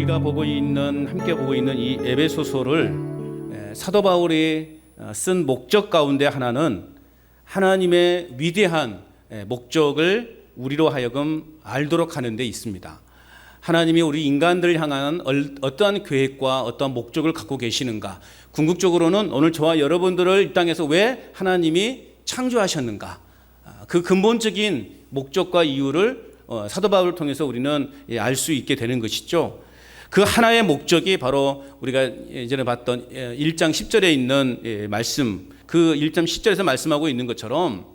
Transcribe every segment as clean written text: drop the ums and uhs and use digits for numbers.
우리가 함께 보고 있는 이 에베소서를 사도 바울이 쓴 목적 가운데 하나는 하나님의 위대한 목적을 우리로 하여금 알도록 하는 데 있습니다. 하나님이 우리 인간들을 향한 어떠한 계획과 어떠한 목적을 갖고 계시는가, 궁극적으로는 오늘 저와 여러분들을 이 땅에서 왜 하나님이 창조하셨는가, 그 근본적인 목적과 이유를 사도 바울을 통해서 우리는 알 수 있게 되는 것이죠. 그 하나의 목적이 바로 우리가 예전에 봤던 1장 10절에 있는 말씀, 그 1장 10절에서 말씀하고 있는 것처럼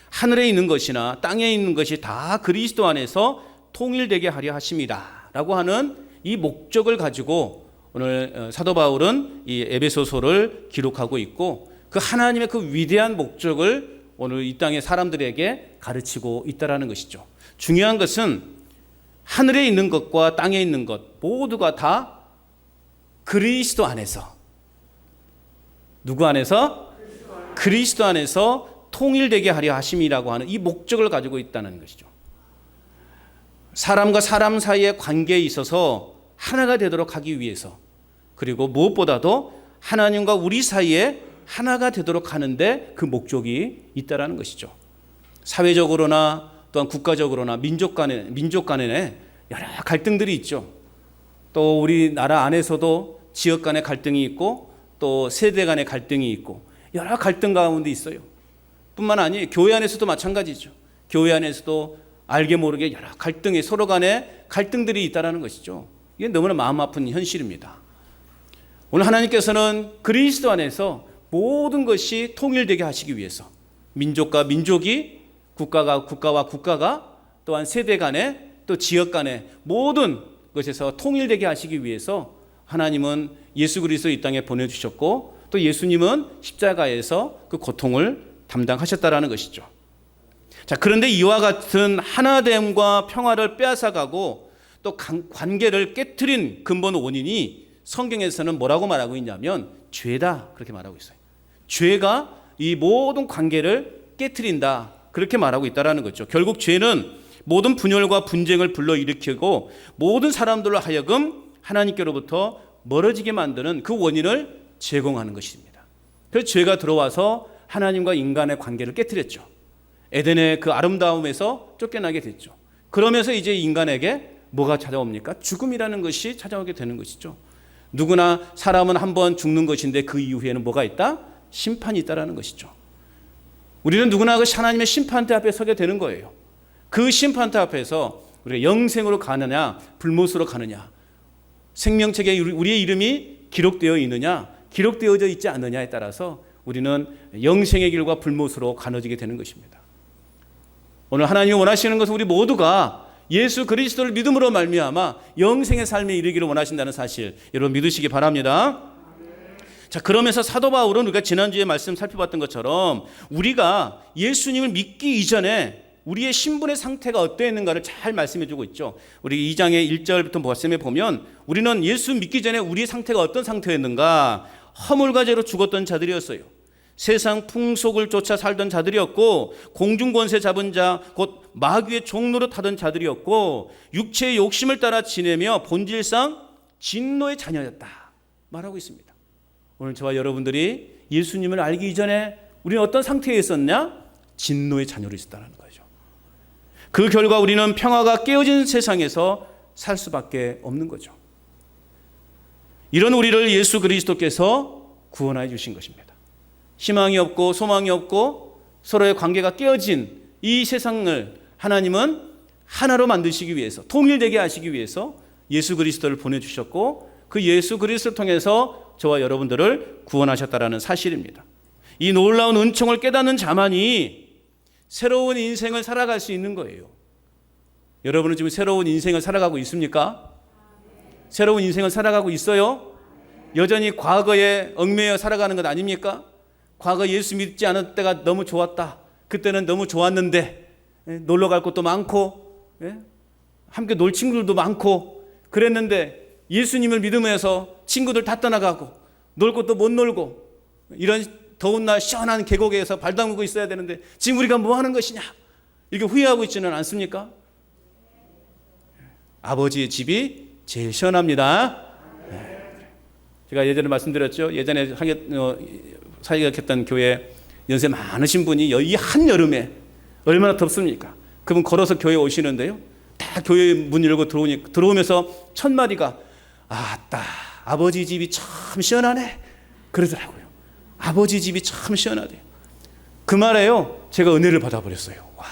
하늘에 있는 것이나 땅에 있는 것이 다 그리스도 안에서 통일되게 하려 하심이다 라고 하는 이 목적을 가지고 오늘 사도 바울은 이 에베소서를 기록하고 있고, 그 하나님의 그 위대한 목적을 오늘 이 땅의 사람들에게 가르치고 있다라는 것이죠. 중요한 것은 하늘에 있는 것과 땅에 있는 것 모두가 다 그리스도 안에서, 누구 안에서? 그리스도 안에서 통일되게 하려 하심이라고 하는 이 목적을 가지고 있다는 것이죠. 사람과 사람 사이의 관계에 있어서 하나가 되도록 하기 위해서, 그리고 무엇보다도 하나님과 우리 사이에 하나가 되도록 하는데 그 목적이 있다라는 것이죠. 사회적으로나 또한 국가적으로나 민족 간에 여러 갈등들이 있죠. 또 우리나라 안에서도 지역 간의 갈등이 있고 또 세대 간의 갈등이 있고 여러 갈등 가운데 있어요. 뿐만 아니라 교회 안에서도 마찬가지죠. 교회 안에서도 알게 모르게 여러 갈등이, 서로 간에 갈등들이 있다는 것이죠. 이게 너무나 마음 아픈 현실입니다. 오늘 하나님께서는 그리스도 안에서 모든 것이 통일되게 하시기 위해서 민족과 민족이, 국가와 국가가, 또한 세대 간에, 또 지역 간에 모든 것에서 통일되게 하시기 위해서 하나님은 예수 그리스도 이 땅에 보내주셨고, 또 예수님은 십자가에서 그 고통을 담당하셨다라는 것이죠. 자, 그런데 이와 같은 하나됨과 평화를 빼앗아가고 또 관계를 깨트린 근본 원인이 성경에서는 뭐라고 말하고 있냐면 죄다, 그렇게 말하고 있어요. 죄가 이 모든 관계를 깨트린다, 그렇게 말하고 있다라는 거죠. 결국 죄는 모든 분열과 분쟁을 불러일으키고 모든 사람들로 하여금 하나님께로부터 멀어지게 만드는 그 원인을 제공하는 것입니다. 그래서 죄가 들어와서 하나님과 인간의 관계를 깨트렸죠. 에덴의 그 아름다움에서 쫓겨나게 됐죠. 그러면서 이제 인간에게 뭐가 찾아옵니까? 죽음이라는 것이 찾아오게 되는 것이죠. 누구나 사람은 한 번 죽는 것인데 그 이후에는 뭐가 있다? 심판이 있다라는 것이죠. 우리는 누구나 그 하나님의 심판대 앞에 서게 되는 거예요. 그 심판대 앞에서 우리가 영생으로 가느냐, 불못으로 가느냐, 생명책에 우리의 이름이 기록되어 있느냐, 기록되어져 있지 않느냐에 따라서 우리는 영생의 길과 불못으로 가눠지게 되는 것입니다. 오늘 하나님이 원하시는 것은 우리 모두가 예수 그리스도를 믿음으로 말미암아 영생의 삶에 이르기를 원하신다는 사실, 여러분 믿으시기 바랍니다. 자, 그러면서 사도 바울은 우리가 지난주에 말씀 살펴봤던 것처럼 우리가 예수님을 믿기 이전에 우리의 신분의 상태가 어떠했는가를 잘 말씀해 주고 있죠. 우리 2장의 1절부터 말씀해 보면 우리는 예수 믿기 전에 우리의 상태가 어떤 상태였는가? 허물과 죄로 죽었던 자들이었어요. 세상 풍속을 쫓아 살던 자들이었고, 공중권세 잡은 자, 곧 마귀의 종노릇 하던 자들이었고, 육체의 욕심을 따라 지내며 본질상 진노의 자녀였다 말하고 있습니다. 오늘 저와 여러분들이 예수님을 알기 이전에 우리는 어떤 상태에 있었냐? 진노의 자녀로 있었다는 거죠. 그 결과 우리는 평화가 깨어진 세상에서 살 수밖에 없는 거죠. 이런 우리를 예수 그리스도께서 구원하여 주신 것입니다. 희망이 없고 소망이 없고 서로의 관계가 깨어진 이 세상을 하나님은 하나로 만드시기 위해서, 통일되게 하시기 위해서 예수 그리스도를 보내주셨고, 그 예수 그리스도를 통해서 저와 여러분들을 구원하셨다라는 사실입니다. 이 놀라운 은총을 깨닫는 자만이 새로운 인생을 살아갈 수 있는 거예요. 여러분은 지금 새로운 인생을 살아가고 있습니까? 새로운 인생을 살아가고 있어요? 여전히 과거에 얽매여 살아가는 것 아닙니까? 과거 예수 믿지 않을 때가 너무 좋았다. 그때는 너무 좋았는데, 놀러 갈 곳도 많고, 함께 놀 친구들도 많고 그랬는데, 예수님을 믿으면서 친구들 다 떠나가고 놀 곳도 못 놀고 이런 더운 날 시원한 계곡에서 발 담그고 있어야 되는데 지금 우리가 뭐 하는 것이냐, 이렇게 후회하고 있지는 않습니까? 아버지의 집이 제일 시원합니다. 제가 예전에 말씀드렸죠. 예전에 사역했던 교회 연세 많으신 분이 이 한여름에 얼마나 덥습니까? 그분 걸어서 교회 오시는데요. 다 교회 문 열고 들어오면서 첫 마디가 아따 아버지 집이 참 시원하네 그러더라고요. 아버지 집이 참 시원하대요. 그 말에요 제가 은혜를 받아버렸어요. 와,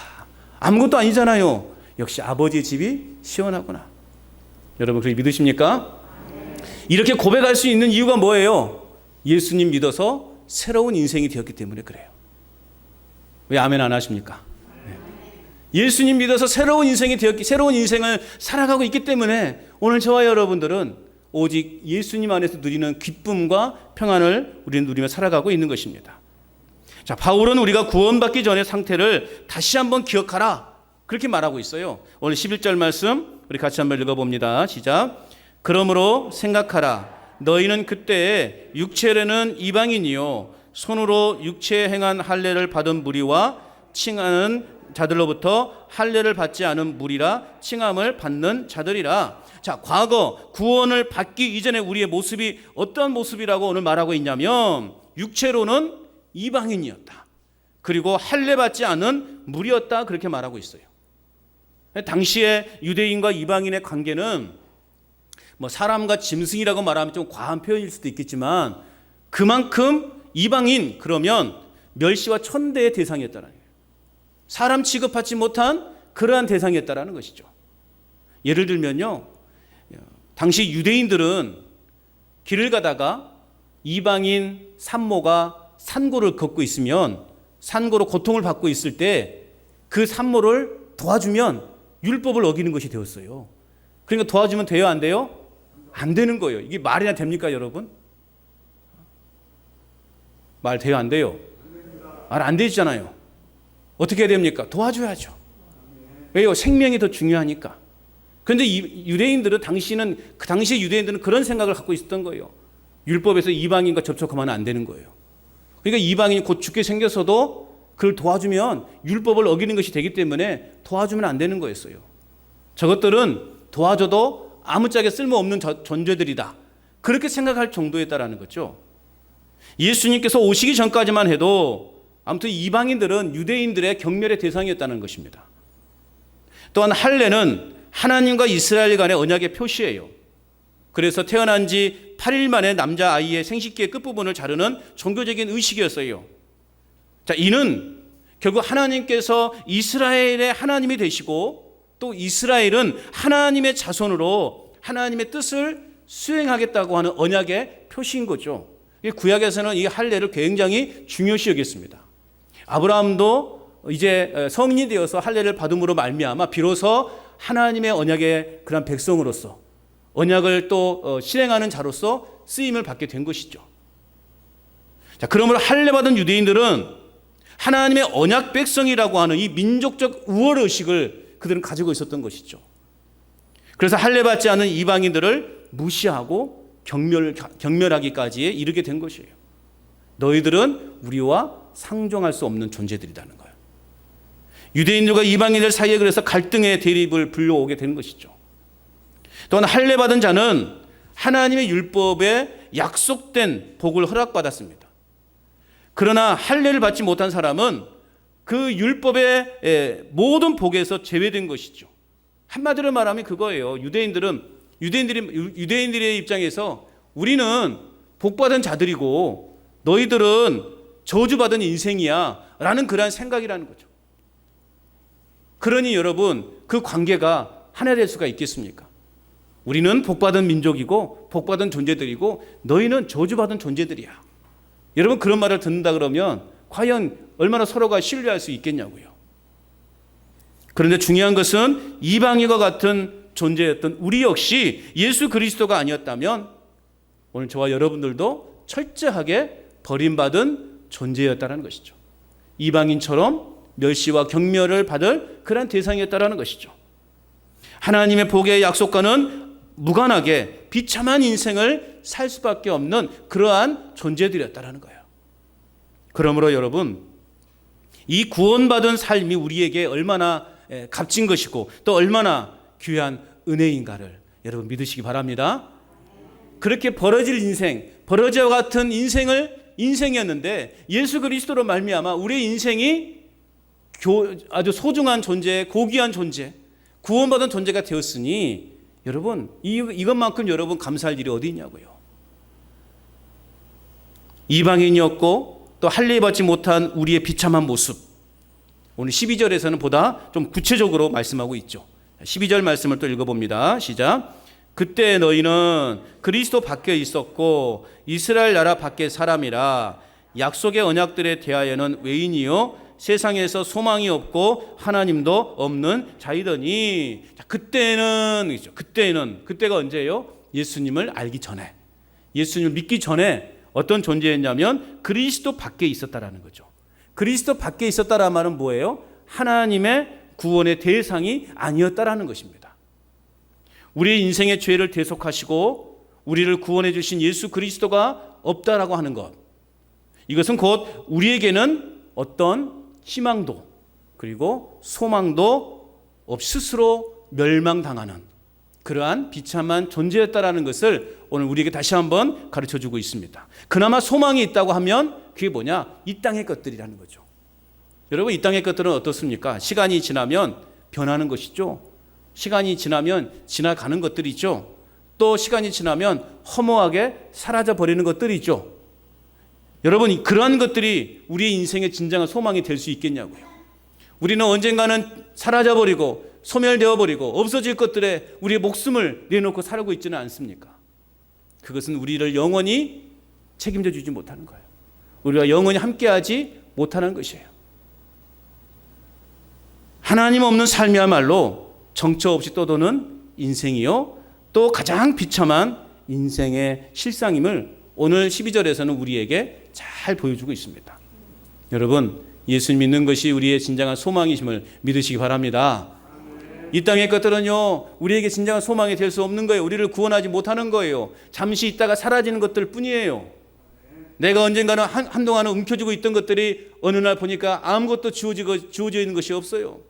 아무것도 아니잖아요. 역시 아버지 집이 시원하구나. 여러분 그렇게 믿으십니까? 이렇게 고백할 수 있는 이유가 뭐예요? 예수님 믿어서 새로운 인생이 되었기 때문에 그래요. 왜 아멘 안 하십니까? 예수님 믿어서 새로운 인생을 살아가고 있기 때문에 오늘 저와 여러분들은 오직 예수님 안에서 누리는 기쁨과 평안을 우리는 누리며 살아가고 있는 것입니다. 자, 바울은 우리가 구원받기 전의 상태를 다시 한번 기억하라 그렇게 말하고 있어요. 오늘 11절 말씀 우리 같이 한번 읽어봅니다. 시작. 그러므로 생각하라. 너희는 그때에 육체로는 이방인이요 손으로 육체에 행한 할례를 받은 무리와 칭하는 자들로부터 할례를 받지 않은 무리라 칭함을 받는 자들이라. 자, 과거 구원을 받기 이전에 우리의 모습이 어떤 모습이라고 오늘 말하고 있냐면 육체로는 이방인이었다. 그리고 할례 받지 않은 무리였다 그렇게 말하고 있어요. 당시에 유대인과 이방인의 관계는 뭐 사람과 짐승이라고 말하면 좀 과한 표현일 수도 있겠지만 그만큼 이방인 그러면 멸시와 천대의 대상이었다는 거예요. 사람 취급하지 못한 그러한 대상이었다는 것이죠. 예를 들면요, 당시 유대인들은 길을 가다가 이방인 산모가 산고를 걷고 있으면 산고로 고통을 받고 있을 때 그 산모를 도와주면 율법을 어기는 것이 되었어요. 그러니까 도와주면 돼요, 안 돼요? 안 되는 거예요. 이게 말이나 됩니까, 여러분? 말 돼요, 안 돼요? 말 안 되잖아요. 어떻게 해야 됩니까? 도와줘야죠. 왜요? 생명이 더 중요하니까. 그런데 유대인들은 그 당시 유대인들은 그런 생각을 갖고 있었던 거예요. 율법에서 이방인과 접촉하면 안 되는 거예요. 그러니까 이방인이 곧 죽게 생겼어도 그걸 도와주면 율법을 어기는 것이 되기 때문에 도와주면 안 되는 거였어요. 저것들은 도와줘도 아무짝에 쓸모없는 존재들이다. 그렇게 생각할 정도였다라는 거죠. 예수님께서 오시기 전까지만 해도 아무튼 이방인들은 유대인들의 경멸의 대상이었다는 것입니다. 또한 할례는 하나님과 이스라엘 간의 언약의 표시예요. 그래서 태어난 지 8일 만에 남자아이의 생식기의 끝부분을 자르는 종교적인 의식이었어요. 자, 이는 결국 하나님께서 이스라엘의 하나님이 되시고 또 이스라엘은 하나님의 자손으로 하나님의 뜻을 수행하겠다고 하는 언약의 표시인 거죠. 구약에서는 이 할례를 굉장히 중요시 여겼습니다. 아브라함도 이제 성인이 되어서 할례를 받음으로 말미암아 비로소 하나님의 언약의 그런 백성으로서 언약을 또 실행하는 자로서 쓰임을 받게 된 것이죠. 자, 그러므로 할례 받은 유대인들은 하나님의 언약 백성이라고 하는 이 민족적 우월 의식을 그들은 가지고 있었던 것이죠. 그래서 할례 받지 않은 이방인들을 무시하고 경멸하기까지에 이르게 된 것이에요. 너희들은 우리와 상종할 수 없는 존재들이라는 거예요. 유대인들과 이방인들 사이에 그래서 갈등의 대립을 불러오게 된 것이죠. 또한 할례 받은 자는 하나님의 율법에 약속된 복을 허락받았습니다. 그러나 할례를 받지 못한 사람은 그 율법의 모든 복에서 제외된 것이죠. 한마디로 말하면 그거예요. 유대인들의 입장에서 우리는 복받은 자들이고 너희들은 저주받은 인생이야 라는 그러한 생각이라는 거죠. 그러니 여러분 그 관계가 하나 될 수가 있겠습니까? 우리는 복받은 민족이고 복받은 존재들이고 너희는 저주받은 존재들이야. 여러분 그런 말을 듣는다 그러면 과연 얼마나 서로가 신뢰할 수 있겠냐고요. 그런데 중요한 것은 이방인과 같은 존재였던 우리 역시 예수 그리스도가 아니었다면 오늘 저와 여러분들도 철저하게 버림받은 존재였다는 것이죠. 이방인처럼 멸시와 경멸을 받을 그런 대상이었다는 것이죠. 하나님의 복의 약속과는 무관하게 비참한 인생을 살 수밖에 없는 그러한 존재들이었다는 거예요. 그러므로 여러분 이 구원받은 삶이 우리에게 얼마나 값진 것이고 또 얼마나 귀한 은혜인가를 여러분 믿으시기 바랍니다. 그렇게 벌어질 인생, 벌어져와 같은 인생이었는데 예수 그리스도로 말미암아 우리의 인생이 아주 소중한 존재, 고귀한 존재, 구원받은 존재가 되었으니 여러분 이것만큼 여러분 감사할 일이 어디 있냐고요. 이방인이었고 또 할례 받지 못한 우리의 비참한 모습, 오늘 12절에서는 보다 좀 구체적으로 말씀하고 있죠. 12절 말씀을 또 읽어봅니다. 시작. 그때 너희는 그리스도 밖에 있었고 이스라엘 나라 밖의 사람이라 약속의 언약들에 대하여는 외인이요 세상에서 소망이 없고 하나님도 없는 자이더니. 그때가 언제예요? 예수님을 알기 전에, 예수님을 믿기 전에 어떤 존재였냐면 그리스도 밖에 있었다라는 거죠. 그리스도 밖에 있었다라는 말은 뭐예요? 하나님의 구원의 대상이 아니었다라는 것입니다. 우리의 인생의 죄를 대속하시고 우리를 구원해 주신 예수 그리스도가 없다라고 하는 것, 이것은 곧 우리에게는 어떤 희망도 그리고 소망도 없이 스스로 멸망당하는 그러한 비참한 존재였다라는 것을 오늘 우리에게 다시 한번 가르쳐주고 있습니다. 그나마 소망이 있다고 하면 그게 뭐냐? 이 땅의 것들이라는 거죠. 여러분 이 땅의 것들은 어떻습니까? 시간이 지나면 변하는 것이죠. 시간이 지나면 지나가는 것들이 있죠. 또 시간이 지나면 허무하게 사라져 버리는 것들이 있죠. 여러분 그러한 것들이 우리의 인생의 진정한 소망이 될 수 있겠냐고요. 우리는 언젠가는 사라져 버리고 소멸되어 버리고 없어질 것들에 우리의 목숨을 내놓고 살고 있지는 않습니까? 그것은 우리를 영원히 책임져 주지 못하는 거예요. 우리가 영원히 함께하지 못하는 것이에요. 하나님 없는 삶이야말로 정처 없이 떠도는 인생이요 또 가장 비참한 인생의 실상임을 오늘 12절에서는 우리에게 잘 보여주고 있습니다. 여러분 예수 믿는 것이 우리의 진정한 소망이심을 믿으시기 바랍니다. 이 땅의 것들은요 우리에게 진정한 소망이 될 수 없는 거예요. 우리를 구원하지 못하는 거예요. 잠시 있다가 사라지는 것들 뿐이에요. 내가 언젠가는 한동안은 움켜쥐고 있던 것들이 어느 날 보니까 아무것도 주어져 있는 것이 없어요.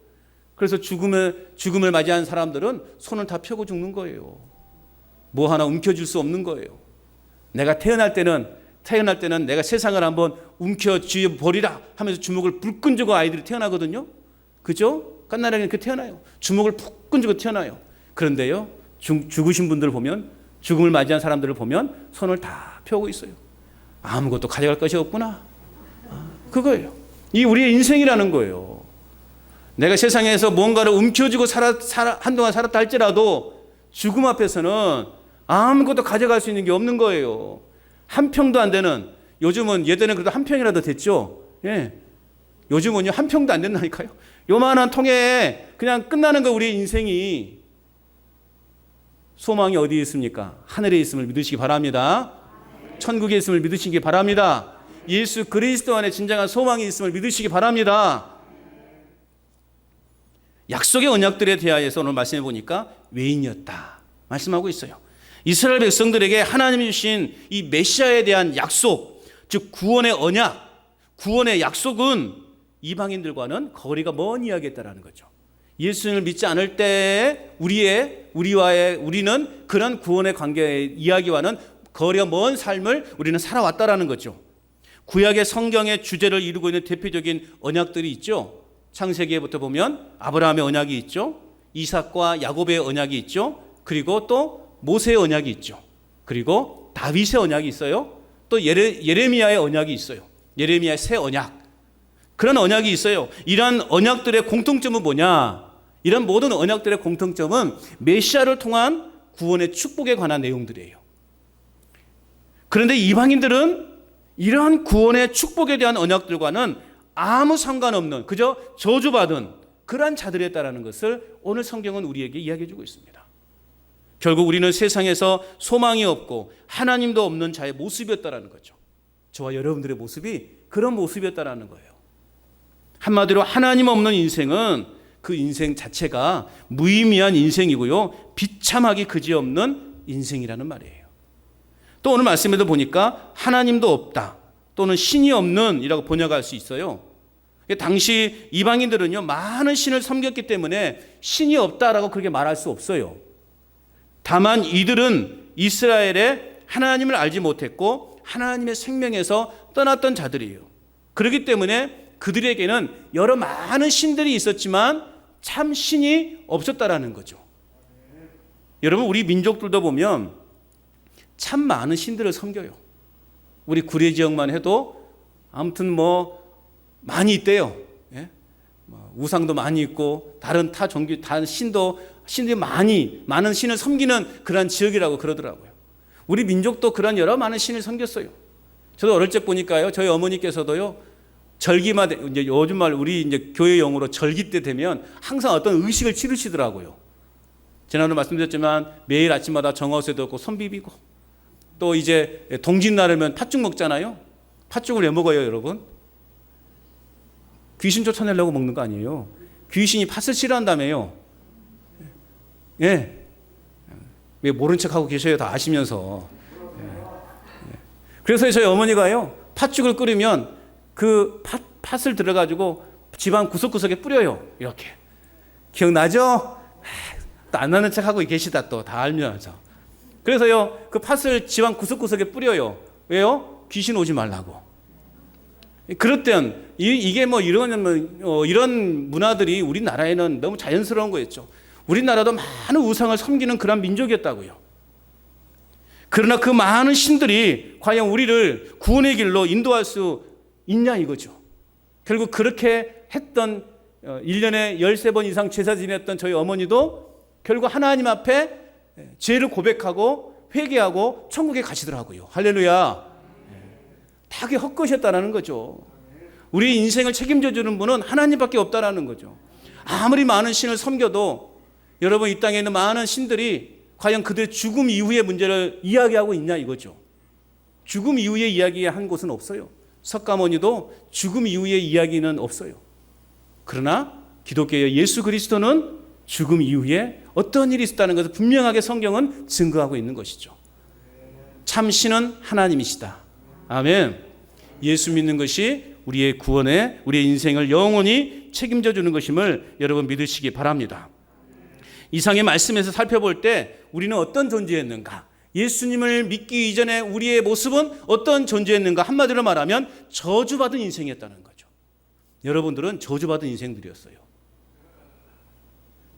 그래서 죽음을 맞이한 사람들은 손을 다 펴고 죽는 거예요. 뭐 하나 움켜쥘 수 없는 거예요. 내가 태어날 때는 내가 세상을 한번 움켜쥐어 버리라 하면서 주먹을 불끈 쥐고 아이들이 태어나거든요. 그죠? 깐나라는 그렇게 태어나요. 주먹을 푹 끈 쥐고 태어나요. 그런데요 죽으신 분들을 보면, 죽음을 맞이한 사람들을 보면 손을 다 펴고 있어요. 아무것도 가져갈 것이 없구나. 그거예요. 이 우리의 인생이라는 거예요. 내가 세상에서 뭔가를 움켜쥐고 한동안 살았다 할지라도 죽음 앞에서는 아무것도 가져갈 수 있는 게 없는 거예요. 한 평도 안 되는, 요즘은 예전에 그래도 한 평이라도 됐죠. 예. 요즘은요 한 평도 안 된다니까요. 요만한 통에 그냥 끝나는 거. 우리의 인생이 소망이 어디에 있습니까? 하늘에 있음을 믿으시기 바랍니다. 천국에 있음을 믿으시기 바랍니다. 예수 그리스도 안에 진정한 소망이 있음을 믿으시기 바랍니다. 약속의 언약들에 대하여서 오늘 말씀해 보니까 외인이었다 말씀하고 있어요. 이스라엘 백성들에게 하나님이 주신 이 메시아에 대한 약속, 즉 구원의 언약, 구원의 약속은 이방인들과는 거리가 먼 이야기였다라는 거죠. 예수님을 믿지 않을 때 우리는 그런 구원의 관계의 이야기와는 거리가 먼 삶을 우리는 살아왔다라는 거죠. 구약의 성경의 주제를 이루고 있는 대표적인 언약들이 있죠. 창세기에부터 보면 아브라함의 언약이 있죠. 이삭과 야곱의 언약이 있죠. 그리고 또 모세의 언약이 있죠. 그리고 다윗의 언약이 있어요. 또 예레미야의 언약이 있어요. 예레미야의 새 언약. 그런 언약이 있어요. 이런 언약들의 공통점은 뭐냐? 이런 모든 언약들의 공통점은 메시아를 통한 구원의 축복에 관한 내용들이에요. 그런데 이방인들은 이러한 구원의 축복에 대한 언약들과는 아무 상관없는, 그저 저주받은 그러한 자들이었다라는 것을 오늘 성경은 우리에게 이야기해 주고 있습니다. 결국 우리는 세상에서 소망이 없고 하나님도 없는 자의 모습이었다라는 거죠. 저와 여러분들의 모습이 그런 모습이었다라는 거예요. 한마디로 하나님 없는 인생은 그 인생 자체가 무의미한 인생이고요, 비참하기 그지없는 인생이라는 말이에요. 또 오늘 말씀에도 보니까 하나님도 없다 또는 신이 없는 이라고 번역할 수 있어요. 당시 이방인들은요 많은 신을 섬겼기 때문에 신이 없다라고 그렇게 말할 수 없어요. 다만 이들은 이스라엘의 하나님을 알지 못했고 하나님의 생명에서 떠났던 자들이에요. 그렇기 때문에 그들에게는 여러 많은 신들이 있었지만 참 신이 없었다라는 거죠. 여러분, 우리 민족들도 보면 참 많은 신들을 섬겨요. 우리 구례 지역만 해도 아무튼 많이 있대요. 예? 우상도 많이 있고 다른 타 종교, 다른 신들이 많은 신을 섬기는 그런 지역이라고 그러더라고요. 우리 민족도 그런 여러 많은 신을 섬겼어요. 저도 어릴 적 보니까요, 저희 어머니께서도요, 절기마다 이제 요즘 말 우리 이제 교회 용어로 절기 때 되면 항상 어떤 의식을 치르시더라고요. 지난번에 말씀드렸지만 매일 아침마다 정어새도 없고 손 비비고, 또 이제 동짓날이면 팥죽 먹잖아요. 팥죽을 왜 먹어요, 여러분? 귀신 쫓아내려고 먹는 거 아니에요. 귀신이 팥을 싫어한다며요. 예. 왜 모른 척하고 계셔요, 다 아시면서. 그래서 저희 어머니가요, 팥죽을 끓이면 그 팥을 들어가지고 집안 구석구석에 뿌려요. 이렇게. 기억나죠? 또 안 나는 척하고 계시다, 또 다 알면서. 그래서요, 그 팥을 집안 구석구석에 뿌려요. 왜요? 귀신 오지 말라고. 그럴 땐 이게 이런 문화들이 우리나라에는 너무 자연스러운 거였죠. 우리나라도 많은 우상을 섬기는 그런 민족이었다고요. 그러나 그 많은 신들이 과연 우리를 구원의 길로 인도할 수 있냐 이거죠. 결국 그렇게 했던 1년에 13번 이상 제사 지냈던 저희 어머니도 결국 하나님 앞에 죄를 고백하고 회개하고 천국에 가시더라고요. 할렐루야. 다 그게 헛것이었다는 거죠. 우리 인생을 책임져 주는 분은 하나님밖에 없다라는 거죠. 아무리 많은 신을 섬겨도 여러분, 이 땅에 있는 많은 신들이 과연 그들의 죽음 이후의 문제를 이야기하고 있냐 이거죠. 죽음 이후의 이야기한 곳은 없어요. 석가모니도 죽음 이후의 이야기는 없어요. 그러나 기독교의 예수 그리스도는 죽음 이후에 어떤 일이 있었다는 것을 분명하게 성경은 증거하고 있는 것이죠. 참 신은 하나님이시다. 아멘. 예수 믿는 것이 우리의 구원에, 우리의 인생을 영원히 책임져 주는 것임을 여러분 믿으시기 바랍니다. 이상의 말씀에서 살펴볼 때 우리는 어떤 존재였는가? 예수님을 믿기 이전에 우리의 모습은 어떤 존재였는가? 한마디로 말하면 저주받은 인생이었다는 거죠. 여러분들은 저주받은 인생들이었어요.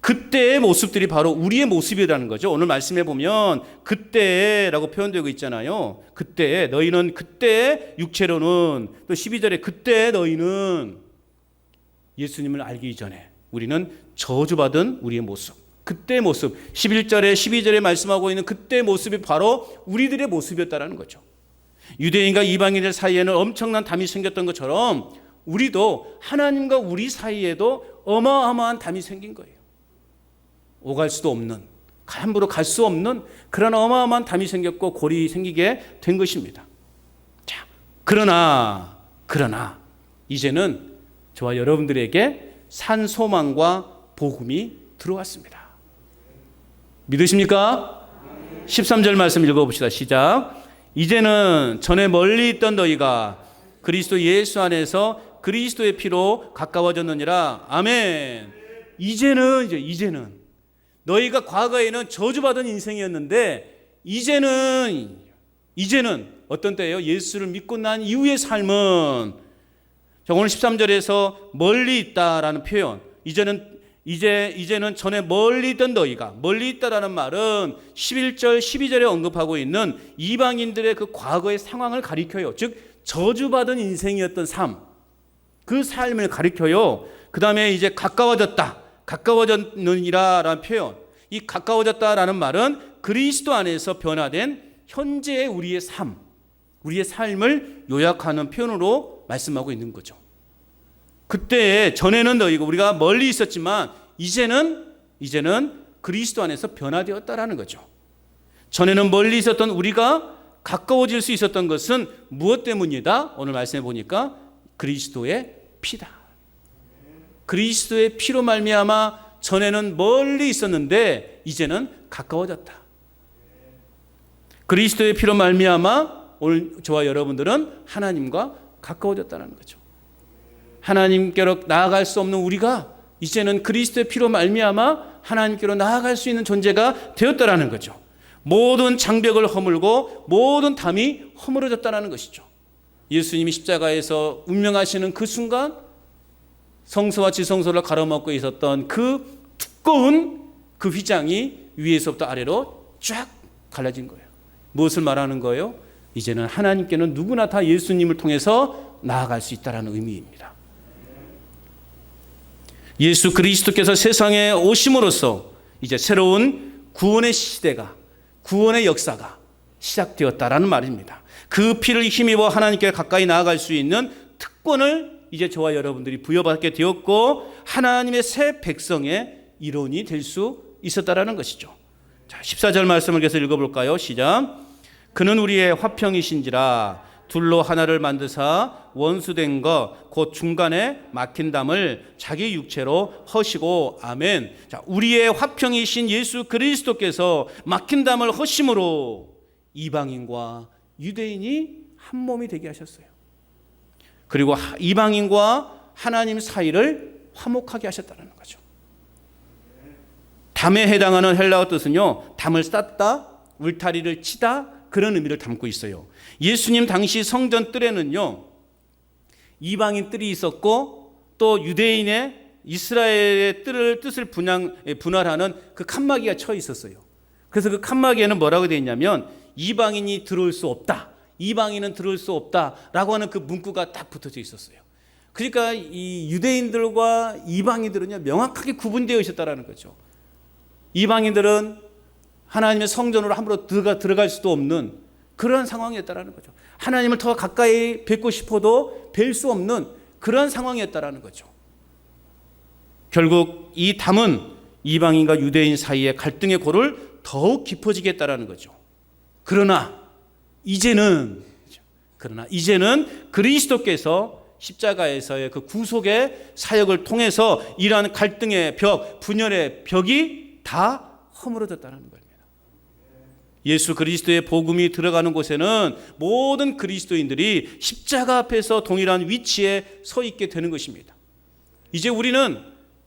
그때의 모습들이 바로 우리의 모습이라는 거죠. 오늘 말씀해 보면 그때라고 표현되고 있잖아요. 그때 너희는, 그때 육체로는, 또 12절에 그때 너희는 예수님을 알기 이전에 우리는 저주받은 우리의 모습, 그때의 모습, 11절에 12절에 말씀하고 있는 그때의 모습이 바로 우리들의 모습이었다는 거죠. 유대인과 이방인들 사이에는 엄청난 담이 생겼던 것처럼 우리도 하나님과 우리 사이에도 어마어마한 담이 생긴 거예요. 오갈 수도 없는, 함부로 갈 수 없는 그런 어마어마한 담이 생겼고 골이 생기게 된 것입니다. 자, 그러나 이제는 저와 여러분들에게 산 소망과 복음이 들어왔습니다. 믿으십니까? 13절 말씀 읽어봅시다. 시작. 이제는 전에 멀리 있던 너희가 그리스도 예수 안에서 그리스도의 피로 가까워졌느니라. 아멘. 이제는 너희가 과거에는 저주받은 인생이었는데 이제는 어떤 때예요? 예수를 믿고 난 이후의 삶은, 자, 오늘 13절에서 멀리 있다라는 표현, 이제는 전에 멀리 있던 너희가, 멀리 있다라는 말은 11절 12절에 언급하고 있는 이방인들의 그 과거의 상황을 가리켜요. 즉 저주받은 인생이었던 삶, 그 삶을 가리켜요. 그 다음에 이제 가까워졌느니라라는 표현, 이 가까워졌다라는 말은 그리스도 안에서 변화된 현재의 우리의 삶, 우리의 삶을 요약하는 표현으로 말씀하고 있는 거죠. 그때 전에는 너희가, 우리가 멀리 있었지만 이제는 그리스도 안에서 변화되었다라는 거죠. 전에는 멀리 있었던 우리가 가까워질 수 있었던 것은 무엇 때문이다? 오늘 말씀해 보니까 그리스도의 피다. 그리스도의 피로 말미암아 전에는 멀리 있었는데 이제는 가까워졌다. 그리스도의 피로 말미암아 오늘 저와 여러분들은 하나님과 가까워졌다는 거죠. 하나님께로 나아갈 수 없는 우리가 이제는 그리스도의 피로 말미암아 하나님께로 나아갈 수 있는 존재가 되었다라는 거죠. 모든 장벽을 허물고 모든 담이 허물어졌다는 것이죠. 예수님이 십자가에서 운명하시는 그 순간 성소와 지성소를 가로막고 있었던 그 두꺼운 그 휘장이 위에서부터 아래로 쫙 갈라진 거예요. 무엇을 말하는 거예요? 이제는 하나님께는 누구나 다 예수님을 통해서 나아갈 수 있다는 의미입니다. 예수 그리스도께서 세상에 오심으로써 이제 새로운 구원의 시대가, 구원의 역사가 시작되었다라는 말입니다. 그 피를 힘입어 하나님께 가까이 나아갈 수 있는 특권을 이제 저와 여러분들이 부여받게 되었고 하나님의 새 백성의 일원이 될 수 있었다라는 것이죠. 자, 14절 말씀을 계속 읽어볼까요? 시작. 그는 우리의 화평이신지라 둘로 하나를 만드사 원수된 것 곧 중간에 막힌 담을 자기 육체로 허시고 아멘. 자, 우리의 화평이신 예수 그리스도께서 막힌 담을 허심으로 이방인과 유대인이 한 몸이 되게 하셨어요. 그리고 이방인과 하나님 사이를 화목하게 하셨다는 거죠. 담에 해당하는 헬라어 뜻은요, 담을 쌓다, 울타리를 치다, 그런 의미를 담고 있어요. 예수님 당시 성전 뜰에는요, 이방인 뜰이 있었고 또 유대인의 이스라엘의 뜻을 분할하는 그 칸막이가 쳐 있었어요. 그래서 그 칸막이에는 뭐라고 되어 있냐면 이방인이 들어올 수 없다, 이방인은 들어올 수 없다라고 하는 그 문구가 딱 붙어져 있었어요. 그러니까 이 유대인들과 이방인들은요, 명확하게 구분되어 있었다라는 거죠. 이방인들은 하나님의 성전으로 함부로 들어갈 수도 없는 그런 상황이었다라는 거죠. 하나님을 더 가까이 뵙고 싶어도 뵐 수 없는 그런 상황이었다라는 거죠. 결국 이 담은 이방인과 유대인 사이의 갈등의 골을 더욱 깊어지게 했다라는 거죠. 그러나 이제는 그리스도께서 십자가에서의 그 구속의 사역을 통해서 이러한 갈등의 벽, 분열의 벽이 다 허물어졌다는 겁니다. 예수 그리스도의 복음이 들어가는 곳에는 모든 그리스도인들이 십자가 앞에서 동일한 위치에 서 있게 되는 것입니다. 이제 우리는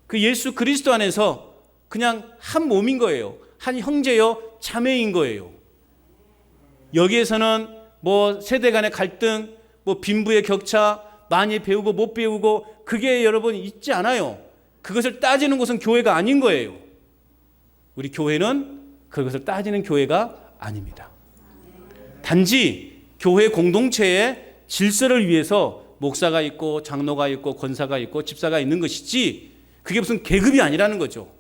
그 예수 그리스도 안에서 그냥 한 몸인 거예요. 한 형제요 자매인 거예요. 여기에서는 뭐 세대 간의 갈등, 뭐 빈부의 격차, 많이 배우고 못 배우고 그게 여러분 있지 않아요. 그것을 따지는 곳은 교회가 아닌 거예요. 우리 교회는 그것을 따지는 교회가 아닙니다. 단지 교회 공동체의 질서를 위해서 목사가 있고 장로가 있고 권사가 있고 집사가 있는 것이지 그게 무슨 계급이 아니라는 거죠.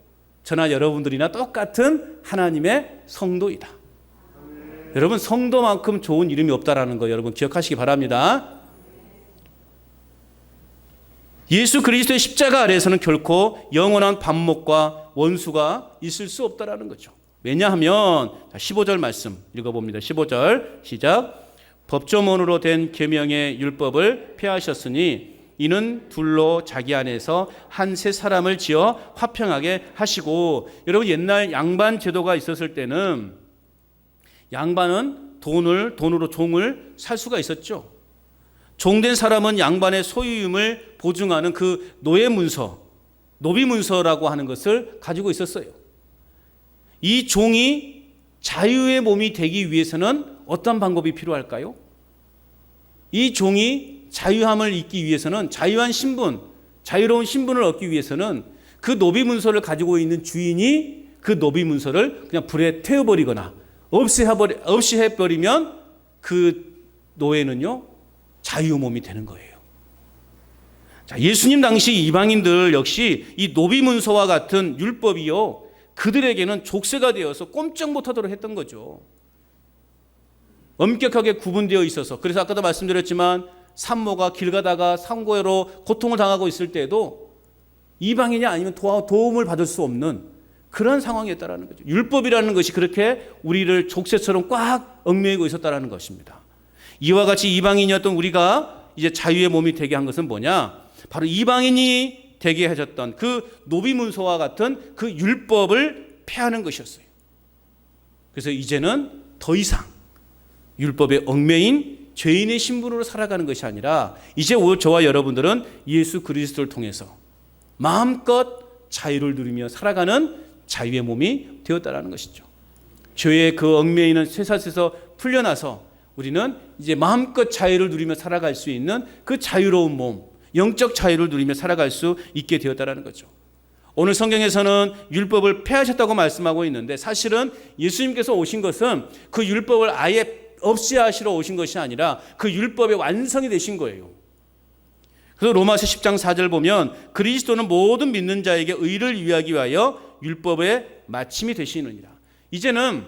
저나 여러분들이나 똑같은 하나님의 성도이다. 여러분, 성도만큼 좋은 이름이 없다라는 거 여러분 기억하시기 바랍니다. 예수 그리스도의 십자가 아래에서는 결코 영원한 반목과 원수가 있을 수 없다라는 거죠. 왜냐하면 15절 말씀 읽어봅니다. 15절 시작. 법조문으로 된 계명의 율법을 폐하셨으니 이는 둘로 자기 안에서 한 세 사람을 지어 화평하게 하시고. 여러분, 옛날 양반 제도가 있었을 때는 양반은 돈으로 종을 살 수가 있었죠. 종된 사람은 양반의 소유임을 보증하는 그 노예문서, 노비문서라고 하는 것을 가지고 있었어요. 이 종이 자유의 몸이 되기 위해서는 어떤 방법이 필요할까요? 이 종이 자유함을 잊기 위해서는 자유한 신분, 자유로운 신분을 얻기 위해서는 그 노비문서를 가지고 있는 주인이 그 노비문서를 그냥 불에 태워버리거나 없이해버리면 그 노예는요 자유의 몸이 되는 거예요. 자, 예수님 당시 이방인들 역시 이 노비문서와 같은 율법이요 그들에게는 족쇄가 되어서 꼼짝 못하도록 했던 거죠. 엄격하게 구분되어 있어서. 그래서 아까도 말씀드렸지만 산모가 길 가다가 상고로 고통을 당하고 있을 때도 이방인이 아니면 도움을 받을 수 없는 그런 상황이었다라는 거죠. 율법이라는 것이 그렇게 우리를 족쇄처럼 꽉 얽매이고 있었다라는 것입니다. 이와 같이 이방인이었던 우리가 이제 자유의 몸이 되게 한 것은 뭐냐? 바로 이방인이 되게 하셨던 그 노비문서와 같은 그 율법을 폐하는 것이었어요. 그래서 이제는 더 이상 율법에 얽매인 죄인의 신분으로 살아가는 것이 아니라 이제 저와 여러분들은 예수 그리스도를 통해서 마음껏 자유를 누리며 살아가는 자유의 몸이 되었다라는 것이죠. 죄의 그 얽매여 있는 쇠사슬에서 풀려나서 우리는 이제 마음껏 자유를 누리며 살아갈 수 있는 그 자유로운 몸, 영적 자유를 누리며 살아갈 수 있게 되었다라는 거죠. 오늘 성경에서는 율법을 폐하셨다고 말씀하고 있는데 사실은 예수님께서 오신 것은 그 율법을 아예 없이 하시러 오신 것이 아니라 그 율법의 완성이 되신 거예요. 그래서 로마서 10장 4절 보면 그리스도는 모든 믿는 자에게 의를 위하기 위하여 율법의 마침이 되시느니라. 이제는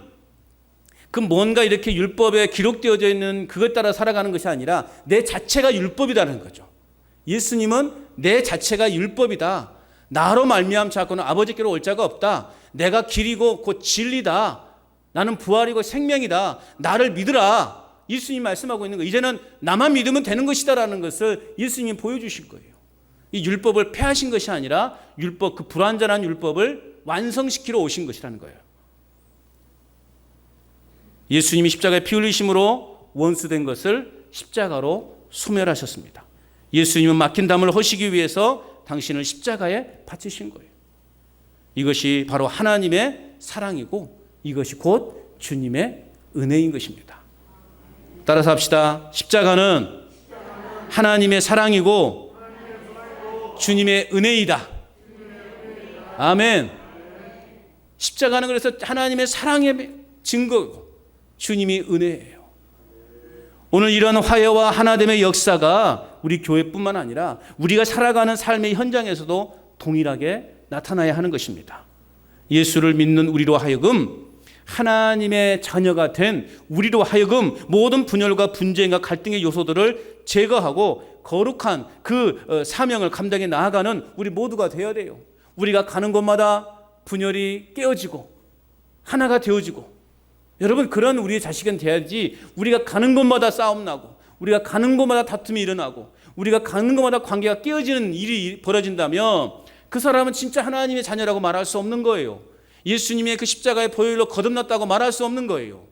그 뭔가 이렇게 율법에 기록되어져 있는 그것 따라 살아가는 것이 아니라 내 자체가 율법이라는 거죠. 예수님은 내 자체가 율법이다. 나로 말미암지 않고는 아버지께로 올 자가 없다. 내가 길이고 곧 진리다. 나는 부활이고 생명이다. 나를 믿으라. 예수님이 말씀하고 있는 거예요. 이제는 나만 믿으면 되는 것이다라는 것을 예수님이 보여주실 거예요. 이 율법을 폐하신 것이 아니라 율법, 그 불완전한 율법을 완성시키러 오신 것이라는 거예요. 예수님이 십자가에 피 흘리심으로 원수된 것을 십자가로 소멸하셨습니다. 예수님은 막힌 담을 허시기 위해서 당신을 십자가에 바치신 거예요. 이것이 바로 하나님의 사랑이고 이것이 곧 주님의 은혜인 것입니다. 따라서 합시다. 십자가는 하나님의 사랑이고 주님의 은혜이다. 아멘. 십자가는 그래서 하나님의 사랑의 증거고 주님이 은혜예요. 오늘 이런 화해와 하나됨의 역사가 우리 교회뿐만 아니라 우리가 살아가는 삶의 현장에서도 동일하게 나타나야 하는 것입니다. 예수를 믿는 우리로 하여금 하나님의 자녀가 된 우리로 하여금 모든 분열과 분쟁과 갈등의 요소들을 제거하고 거룩한 그 사명을 감당해 나아가는 우리 모두가 되어야 돼요. 우리가 가는 곳마다 분열이 깨어지고 하나가 되어지고 여러분 그런 우리의 자식은 돼야지 우리가 가는 곳마다 싸움 나고 우리가 가는 곳마다 다툼이 일어나고 우리가 가는 곳마다 관계가 깨어지는 일이 벌어진다면 그 사람은 진짜 하나님의 자녀라고 말할 수 없는 거예요. 예수님의 그 십자가의 보혈로 거듭났다고 말할 수 없는 거예요.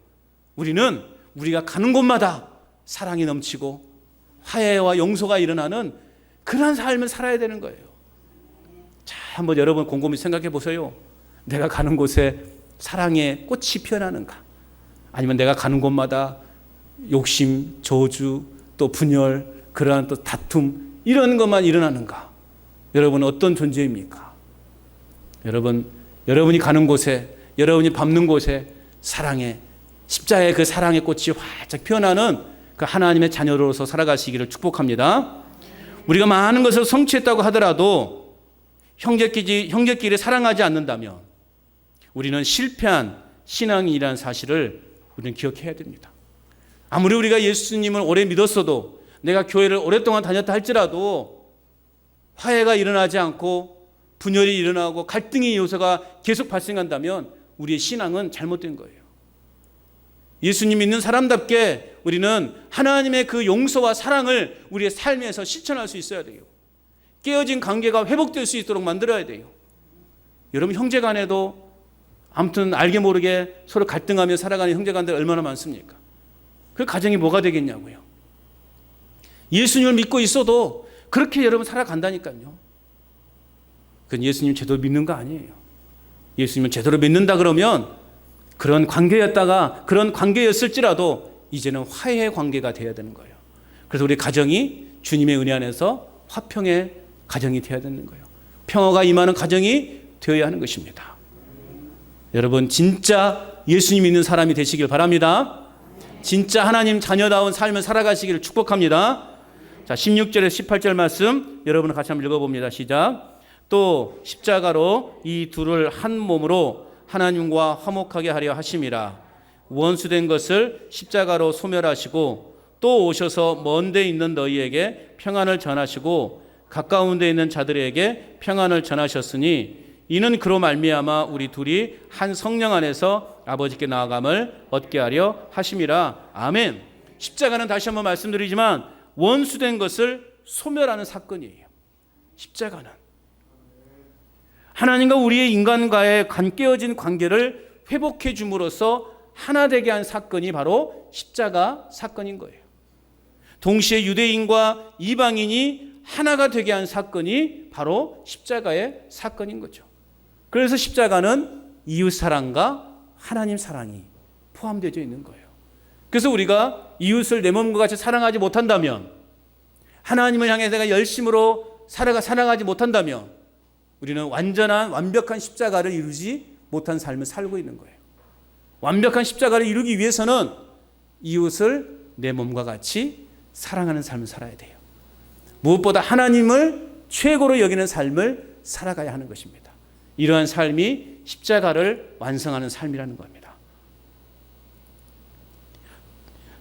우리는 우리가 가는 곳마다 사랑이 넘치고 화해와 용서가 일어나는 그런 삶을 살아야 되는 거예요. 자, 한번 여러분 곰곰이 생각해 보세요. 내가 가는 곳에 사랑의 꽃이 피어나는가? 아니면 내가 가는 곳마다 욕심, 저주, 또 분열, 그러한 또 다툼 이런 것만 일어나는가? 여러분 어떤 존재입니까? 여러분이 가는 곳에, 여러분이 밟는 곳에 사랑의 십자가의 그 사랑의 꽃이 활짝 피어나는 그 하나님의 자녀로서 살아가시기를 축복합니다. 우리가 많은 것을 성취했다고 하더라도 형제끼리 사랑하지 않는다면 우리는 실패한 신앙이라는 사실을 우리는 기억해야 됩니다. 아무리 우리가 예수님을 오래 믿었어도 내가 교회를 오랫동안 다녔다 할지라도 화해가 일어나지 않고 분열이 일어나고 갈등의 요소가 계속 발생한다면 우리의 신앙은 잘못된 거예요. 예수님 믿는 사람답게 우리는 하나님의 그 용서와 사랑을 우리의 삶에서 실천할 수 있어야 돼요. 깨어진 관계가 회복될 수 있도록 만들어야 돼요. 여러분 형제 간에도 아무튼 알게 모르게 서로 갈등하며 살아가는 형제 간들 얼마나 많습니까? 그 가정이 뭐가 되겠냐고요. 예수님을 믿고 있어도 그렇게 여러분 살아간다니까요. 그건 예수님 제대로 믿는 거 아니에요. 예수님을 제대로 믿는다 그러면 그런 관계였다가 그런 관계였을지라도 이제는 화해의 관계가 되어야 되는 거예요. 그래서 우리 가정이 주님의 은혜 안에서 화평의 가정이 되어야 되는 거예요. 평화가 임하는 가정이 되어야 하는 것입니다. 여러분 진짜 예수님 믿는 사람이 되시길 바랍니다. 진짜 하나님 자녀다운 삶을 살아가시기를 축복합니다. 자, 16절에서 18절 말씀 여러분 같이 한번 읽어봅니다. 시작. 또 십자가로 이 둘을 한 몸으로 하나님과 화목하게 하려 하심이라. 원수된 것을 십자가로 소멸하시고 또 오셔서 먼 데 있는 너희에게 평안을 전하시고 가까운 데 있는 자들에게 평안을 전하셨으니 이는 그로 말미암아 우리 둘이 한 성령 안에서 아버지께 나아감을 얻게 하려 하심이라. 아멘. 십자가는 다시 한번 말씀드리지만 원수된 것을 소멸하는 사건이에요. 십자가는 하나님과 우리의 인간과의 깨어진 관계를 회복해 줌으로써 하나 되게 한 사건이 바로 십자가 사건인 거예요. 동시에 유대인과 이방인이 하나가 되게 한 사건이 바로 십자가의 사건인 거죠. 그래서 십자가는 이웃 사랑과 하나님 사랑이 포함되어 있는 거예요. 그래서 우리가 이웃을 내 몸과 같이 사랑하지 못한다면, 하나님을 향해 내가 열심으로 사랑하지 못한다면 우리는 완벽한 십자가를 이루지 못한 삶을 살고 있는 거예요. 완벽한 십자가를 이루기 위해서는 이웃을 내 몸과 같이 사랑하는 삶을 살아야 돼요. 무엇보다 하나님을 최고로 여기는 삶을 살아가야 하는 것입니다. 이러한 삶이 십자가를 완성하는 삶이라는 겁니다.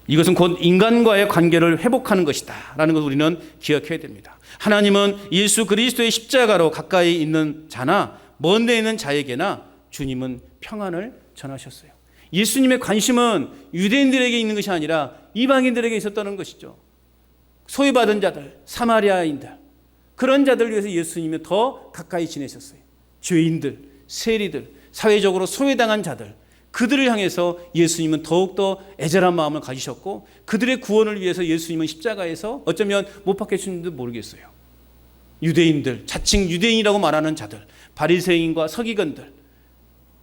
이것은 곧 인간과의 관계를 회복하는 것이다 라는 것을 우리는 기억해야 됩니다. 하나님은 예수 그리스도의 십자가로 가까이 있는 자나 먼 데 있는 자에게나 주님은 평안을 전하셨어요. 예수님의 관심은 유대인들에게 있는 것이 아니라 이방인들에게 있었다는 것이죠. 소외받은 자들, 사마리아인들, 그런 자들을 위해서 예수님이 더 가까이 지내셨어요. 죄인들, 세리들, 사회적으로 소외당한 자들, 그들을 향해서 예수님은 더욱더 애절한 마음을 가지셨고, 그들의 구원을 위해서 예수님은 십자가에서 어쩌면 못 박히셨는지도 모르겠어요. 유대인들, 자칭 유대인이라고 말하는 자들, 바리새인과 서기관들,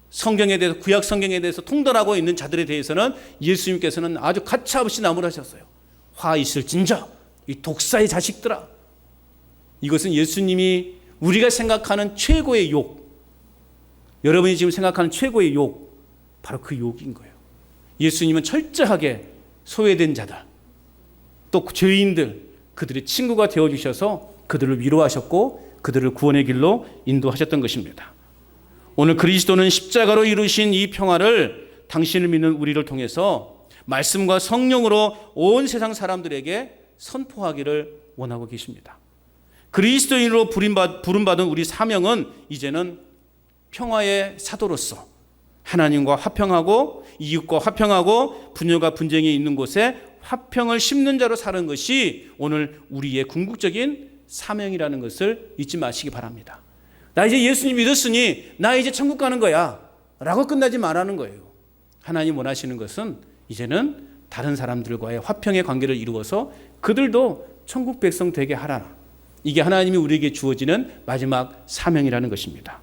성경에 대해서, 구약 성경에 대해서 통달하고 있는 자들에 대해서는 예수님께서는 아주 가차없이 나무라셨어요. 화 있을진저 이 독사의 자식들아. 이것은 예수님이 우리가 생각하는 최고의 욕, 여러분이 지금 생각하는 최고의 욕, 바로 그 욕인 거예요. 예수님은 철저하게 소외된 자들, 또 죄인들, 그들의 친구가 되어주셔서 그들을 위로하셨고 그들을 구원의 길로 인도하셨던 것입니다. 오늘 그리스도는 십자가로 이루신 이 평화를 당신을 믿는 우리를 통해서 말씀과 성령으로 온 세상 사람들에게 선포하기를 원하고 계십니다. 그리스도인으로 부름받은 우리 사명은 이제는 평화의 사도로서 하나님과 화평하고 이웃과 화평하고 분열과 분쟁이 있는 곳에 화평을 심는 자로 사는 것이 오늘 우리의 궁극적인 사명이라는 것을 잊지 마시기 바랍니다. 나 이제 예수님 믿었으니 나 이제 천국 가는 거야 라고 끝나지 말라는 거예요. 하나님 원하시는 것은 이제는 다른 사람들과의 화평의 관계를 이루어서 그들도 천국 백성 되게 하라. 이게 하나님이 우리에게 주어지는 마지막 사명이라는 것입니다.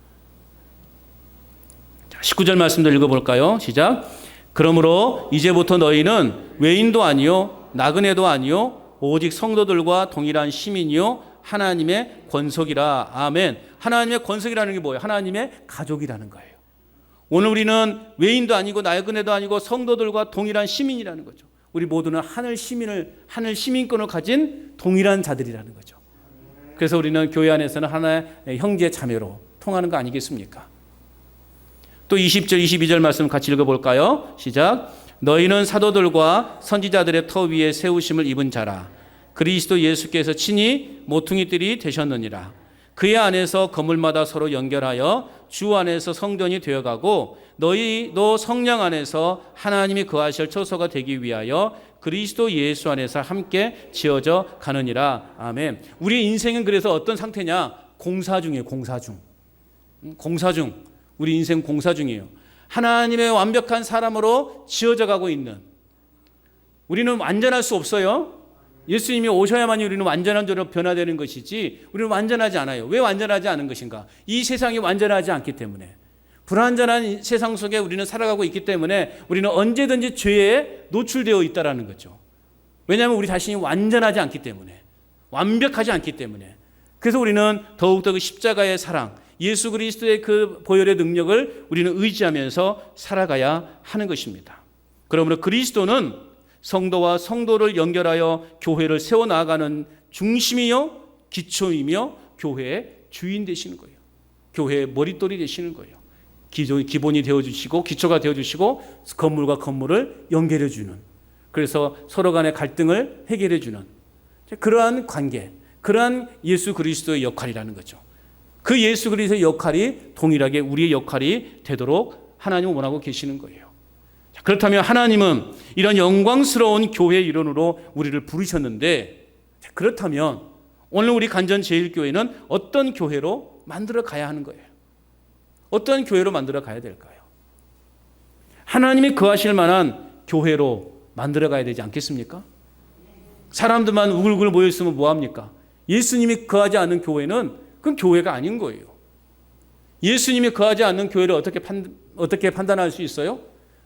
19절 말씀도 읽어볼까요? 시작. 그러므로 이제부터 너희는 외인도 아니요 나그네도 아니요 오직 성도들과 동일한 시민이요 하나님의 권속이라. 아멘. 하나님의 권속이라는 게 뭐예요? 하나님의 가족이라는 거예요. 오늘 우리는 외인도 아니고 나그네도 아니고 성도들과 동일한 시민이라는 거죠. 우리 모두는 하늘 시민권을 가진 동일한 자들이라는 거죠. 그래서 우리는 교회 안에서는 하나의 형제 자매로 통하는 거 아니겠습니까? 또 20절 22절 말씀 같이 읽어볼까요? 시작. 너희는 사도들과 선지자들의 터 위에 세우심을 입은 자라. 그리스도 예수께서 친히 모퉁이들이 되셨느니라. 그의 안에서 건물마다 서로 연결하여 주 안에서 성전이 되어가고 너희도 성령 안에서 하나님이 거하실 처소가 되기 위하여 그리스도 예수 안에서 함께 지어져 가느니라. 아멘. 우리의 인생은 그래서 어떤 상태냐? 공사 중이에요. 공사 중. 우리 인생 공사 중이에요. 하나님의 완벽한 사람으로 지어져 가고 있는, 우리는 완전할 수 없어요. 예수님이 오셔야만이 우리는 완전한 자로 변화되는 것이지 우리는 완전하지 않아요. 왜 완전하지 않은 것인가? 이 세상이 완전하지 않기 때문에, 불완전한 세상 속에 우리는 살아가고 있기 때문에 우리는 언제든지 죄에 노출되어 있다는 거죠. 왜냐하면 우리 자신이 완전하지 않기 때문에, 완벽하지 않기 때문에. 그래서 우리는 더욱더 그 십자가의 사랑, 예수 그리스도의 그 보혈의 능력을 우리는 의지하면서 살아가야 하는 것입니다. 그러므로 그리스도는 성도와 성도를 연결하여 교회를 세워나가는 중심이요 기초이며 교회의 주인 되시는 거예요. 교회의 머릿돌이 되시는 거예요. 기본이 되어주시고 기초가 되어주시고 건물과 건물을 연결해주는, 그래서 서로 간의 갈등을 해결해주는 그러한 관계, 그러한 예수 그리스도의 역할이라는 거죠. 그 예수 그리스도의 역할이 동일하게 우리의 역할이 되도록 하나님은 원하고 계시는 거예요. 그렇다면 하나님은 이런 영광스러운 교회의 일원으로 우리를 부르셨는데, 그렇다면 오늘 우리 간전제일교회는 어떤 교회로 만들어 가야 하는 거예요? 어떤 교회로 만들어 가야 될까요? 하나님이 거하실 만한 교회로 만들어 가야 되지 않겠습니까? 사람들만 우글우글 모여있으면 뭐합니까? 예수님이 거하지 않는 교회는 그건 교회가 아닌 거예요. 예수님이 거하지 않는 교회를 어떻게 어떻게 판단할 수 있어요?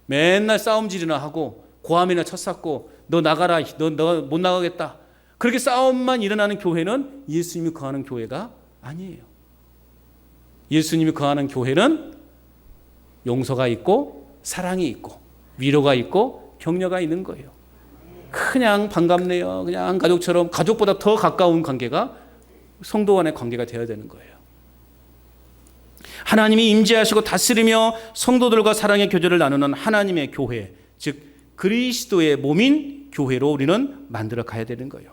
맨날 싸움질이나 하고 고함이나 쳐쌓고 너 나가라, 너 못 나가겠다. 그렇게 싸움만 일어나는 교회는 예수님이 거하는 교회가 아니에요. 예수님이 거하는 교회는 용서가 있고 사랑이 있고 위로가 있고 격려가 있는 거예요. 그냥 반갑네요. 그냥 가족처럼, 가족보다 더 가까운 관계가 성도 간의 관계가 되어야 되는 거예요. 하나님이 임재하시고 다스리며 성도들과 사랑의 교제를 나누는 하나님의 교회, 즉 그리스도의 몸인 교회로 우리는 만들어 가야 되는 거예요.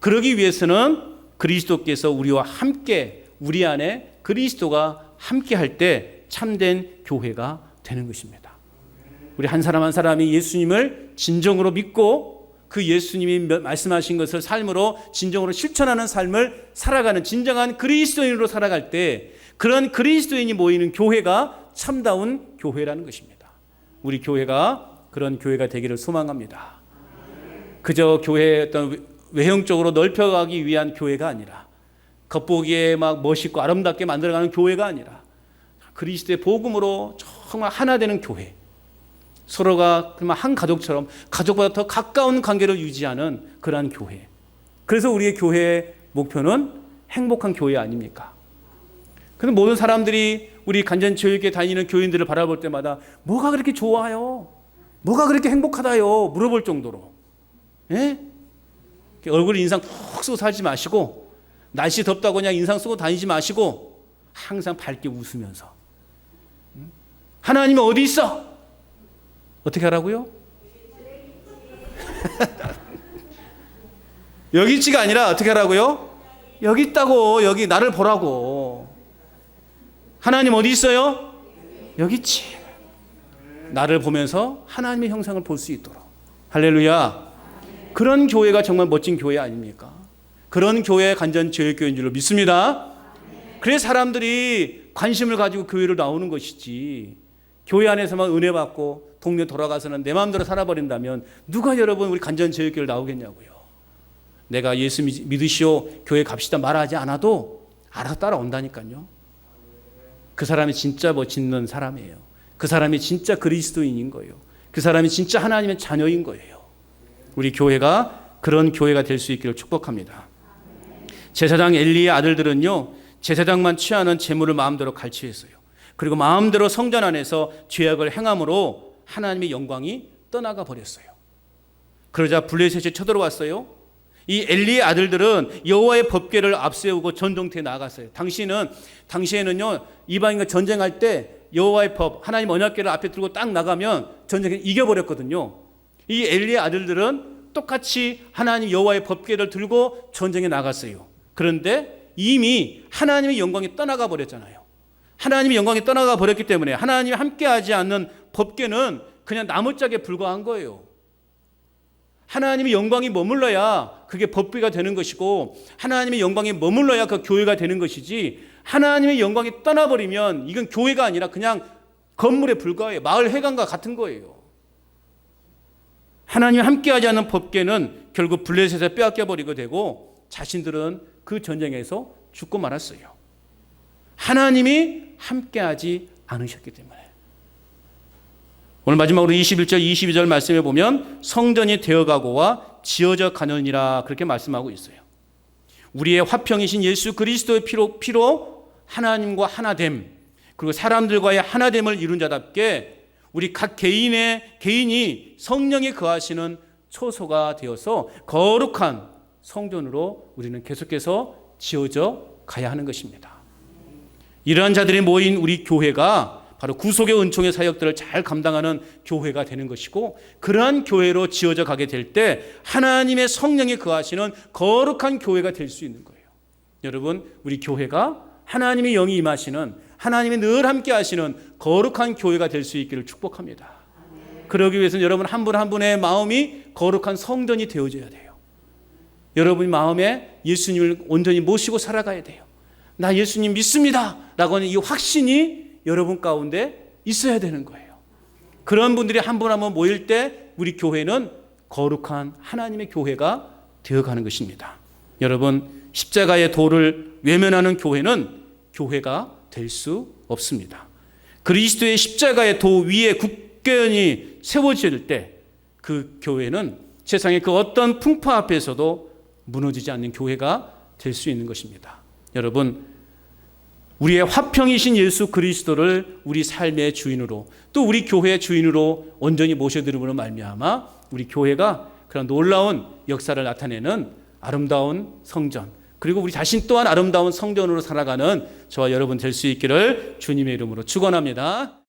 그러기 위해서는 그리스도께서 우리와 함께, 우리 안에 그리스도가 함께 할 때 참된 교회가 되는 것입니다. 우리 한 사람 한 사람이 예수님을 진정으로 믿고 그 예수님이 말씀하신 것을 삶으로 진정으로 실천하는 삶을 살아가는 진정한 그리스도인으로 살아갈 때 그런 그리스도인이 모이는 교회가 참다운 교회라는 것입니다. 우리 교회가 그런 교회가 되기를 소망합니다. 그저 교회의 어떤 외형적으로 넓혀가기 위한 교회가 아니라 겉보기에 막 멋있고 아름답게 만들어가는 교회가 아니라 그리스도의 복음으로 정말 하나 되는 교회, 서로가 한 가족처럼 가족보다 더 가까운 관계를 유지하는 그러한 교회. 그래서 우리의 교회의 목표는 행복한 교회 아닙니까? 그런데 모든 사람들이 우리 간전체육회 다니는 교인들을 바라볼 때마다 뭐가 그렇게 좋아요? 뭐가 그렇게 행복하다요? 물어볼 정도로. 예? 얼굴 인상 푹 쓰고 살지 마시고 날씨 덥다고 그냥 인상 쓰고 다니지 마시고 항상 밝게 웃으면서 하나님은 어디 있어? 어떻게 하라고요? 여기 있지가 아니라 어떻게 하라고요? 여기 있다고. 여기 나를 보라고. 하나님 어디 있어요? 여기 있지. 나를 보면서 하나님의 형상을 볼 수 있도록. 할렐루야. 그런 교회가 정말 멋진 교회 아닙니까? 그런 교회 간전체육교회인 줄로 믿습니다. 그래서 사람들이 관심을 가지고 교회를 나오는 것이지, 교회 안에서만 은혜 받고 동네 돌아가서는 내 마음대로 살아버린다면 누가 여러분 우리 간전체육교회를 나오겠냐고요. 내가 예수 믿으시오 교회 갑시다 말하지 않아도 알아서 따라온다니까요. 그 사람이 진짜 멋있는 사람이에요. 그 사람이 진짜 그리스도인인 거예요. 그 사람이 진짜 하나님의 자녀인 거예요. 우리 교회가 그런 교회가 될 수 있기를 축복합니다. 제사장 엘리의 아들들은요, 제사장만 취하는 재물을 마음대로 갈취했어요. 그리고 마음대로 성전 안에서 죄악을 행함으로 하나님의 영광이 떠나가 버렸어요. 그러자 블레셋이 쳐들어왔어요. 이 엘리의 아들들은 여호와의 법궤를 앞세우고 전쟁터에 나갔어요. 당시에는요, 이방인과 전쟁할 때 여호와의 법, 하나님 언약궤를 앞에 들고 딱 나가면 전쟁에 이겨버렸거든요. 이 엘리의 아들들은 똑같이 하나님 여호와의 법궤를 들고 전쟁에 나갔어요. 그런데 이미 하나님의 영광이 떠나가 버렸잖아요. 하나님의 영광이 떠나가 버렸기 때문에 하나님이 함께하지 않는 법궤는 그냥 나무짝에 불과한 거예요. 하나님의 영광이 머물러야 그게 법궤가 되는 것이고, 하나님의 영광이 머물러야 그 교회가 되는 것이지, 하나님의 영광이 떠나버리면 이건 교회가 아니라 그냥 건물에 불과해요. 마을 회관과 같은 거예요. 하나님이 함께하지 않는 법궤는 결국 블레셋에 빼앗겨 버리게 되고 자신들은 그 전쟁에서 죽고 말았어요. 하나님이 함께하지 않으셨기 때문에. 오늘 마지막으로 21절 22절 말씀에 보면 성전이 되어가고와 지어져 가느니라 그렇게 말씀하고 있어요. 우리의 화평이신 예수 그리스도의 피로 하나님과 하나됨, 그리고 사람들과의 하나됨을 이룬 자답게 우리 각 개인이 성령이 거하시는 초소가 되어서 거룩한 성전으로 우리는 계속해서 지어져 가야 하는 것입니다. 이러한 자들이 모인 우리 교회가 바로 구속의 은총의 사역들을 잘 감당하는 교회가 되는 것이고, 그러한 교회로 지어져 가게 될 때 하나님의 성령이 거하시는 거룩한 교회가 될 수 있는 거예요. 여러분, 우리 교회가 하나님의 영이 임하시는, 하나님이 늘 함께 하시는 거룩한 교회가 될 수 있기를 축복합니다. 그러기 위해서는 여러분 한 분 한 분의 마음이 거룩한 성전이 되어져야 돼요. 여러분 마음에 예수님을 온전히 모시고 살아가야 돼요. 나 예수님 믿습니다 라고 하는 이 확신이 여러분 가운데 있어야 되는 거예요. 그런 분들이 한 분 한 분 모일 때 우리 교회는 거룩한 하나님의 교회가 되어가는 것입니다. 여러분, 십자가의 도를 외면하는 교회는 교회가 될 수 없습니다. 그리스도의 십자가의 도 위에 굳건히 세워질 때 그 교회는 세상의 그 어떤 풍파 앞에서도 무너지지 않는 교회가 될 수 있는 것입니다. 여러분, 우리의 화평이신 예수 그리스도를 우리 삶의 주인으로, 또 우리 교회의 주인으로 온전히 모셔드림으로 말미암아 우리 교회가 그런 놀라운 역사를 나타내는 아름다운 성전, 그리고 우리 자신 또한 아름다운 성전으로 살아가는 저와 여러분 될 수 있기를 주님의 이름으로 축원합니다.